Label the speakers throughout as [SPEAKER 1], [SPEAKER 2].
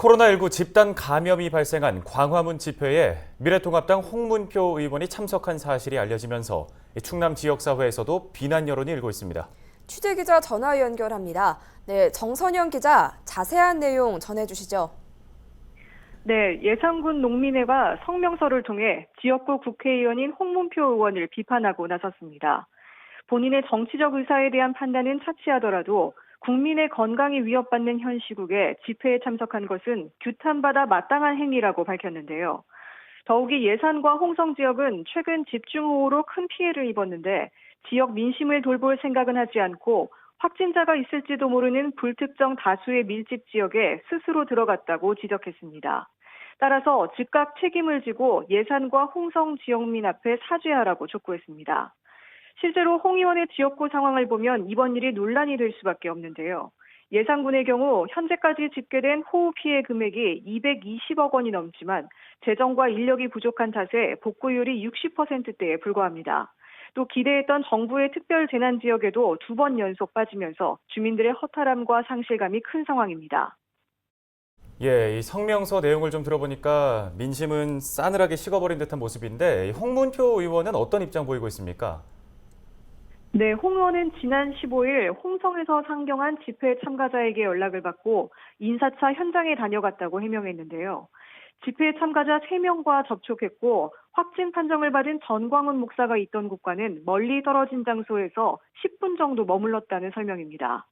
[SPEAKER 1] 코로나19 집단 감염이 발생한 광화문 집회에 미래통합당 홍문표 의원이 참석한 사실이 알려지면서 충남 지역사회에서도 비난 여론이 일고 있습니다.
[SPEAKER 2] 취재기자 전화 연결합니다. 네, 정선영 기자, 자세한 내용 전해주시죠.
[SPEAKER 3] 네, 예산군 농민회가 성명서를 통해 지역구 국회의원인 홍문표 의원을 비판하고 나섰습니다. 본인의 정치적 의사에 대한 판단은 차치하더라도 국민의 건강이 위협받는 현 시국에 집회에 참석한 것은 규탄받아 마땅한 행위라고 밝혔는데요. 더욱이 예산과 홍성 지역은 최근 집중호우로 큰 피해를 입었는데 지역 민심을 돌볼 생각은 하지 않고 확진자가 있을지도 모르는 불특정 다수의 밀집 지역에 스스로 들어갔다고 지적했습니다. 따라서 즉각 책임을 지고 예산과 홍성 지역민 앞에 사죄하라고 촉구했습니다. 실제로 홍 의원의 지역구 상황을 보면 이번 일이 논란이 될 수밖에 없는데요. 예산군의 경우 현재까지 집계된 호우 피해 금액이 220억 원이 넘지만 재정과 인력이 부족한 탓에 복구율이 60%대에 불과합니다. 또 기대했던 정부의 특별 재난 지역에도 2번 연속 빠지면서 주민들의 허탈함과 상실감이 큰 상황입니다.
[SPEAKER 1] 이 성명서 내용을 좀 들어보니까 민심은 싸늘하게 식어버린 듯한 모습인데 홍문표 의원은 어떤 입장 보이고 있습니까?
[SPEAKER 3] 네, 홍 의원은 지난 15일 홍성에서 상경한 집회 참가자에게 연락을 받고 인사차 현장에 다녀갔다고 해명했는데요. 집회 참가자 3명과 접촉했고 확진 판정을 받은 전광훈 목사가 있던 곳과는 멀리 떨어진 장소에서 10분 정도 머물렀다는 설명입니다.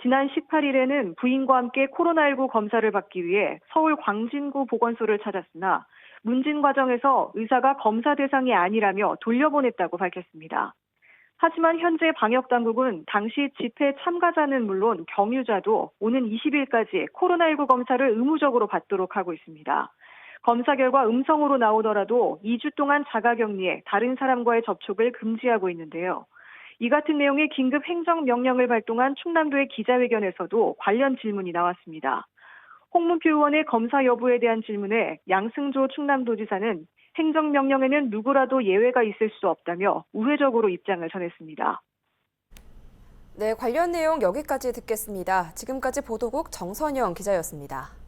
[SPEAKER 3] 지난 18일에는 부인과 함께 코로나19 검사를 받기 위해 서울 광진구 보건소를 찾았으나 문진 과정에서 의사가 검사 대상이 아니라며 돌려보냈다고 밝혔습니다. 하지만 현재 방역당국은 당시 집회 참가자는 물론 경유자도 오는 20일까지 코로나19 검사를 의무적으로 받도록 하고 있습니다. 검사 결과 음성으로 나오더라도 2주 동안 자가격리해 다른 사람과의 접촉을 금지하고 있는데요. 이 같은 내용의 긴급 행정명령을 발동한 충남도의 기자회견에서도 관련 질문이 나왔습니다. 홍문표 의원의 검사 여부에 대한 질문에 양승조 충남도지사는 행정명령에는 누구라도 예외가 있을 수 없다며 우회적으로 입장을 전했습니다.
[SPEAKER 2] 네, 관련 내용 여기까지 듣겠습니다. 지금까지 보도국 정선영 기자였습니다.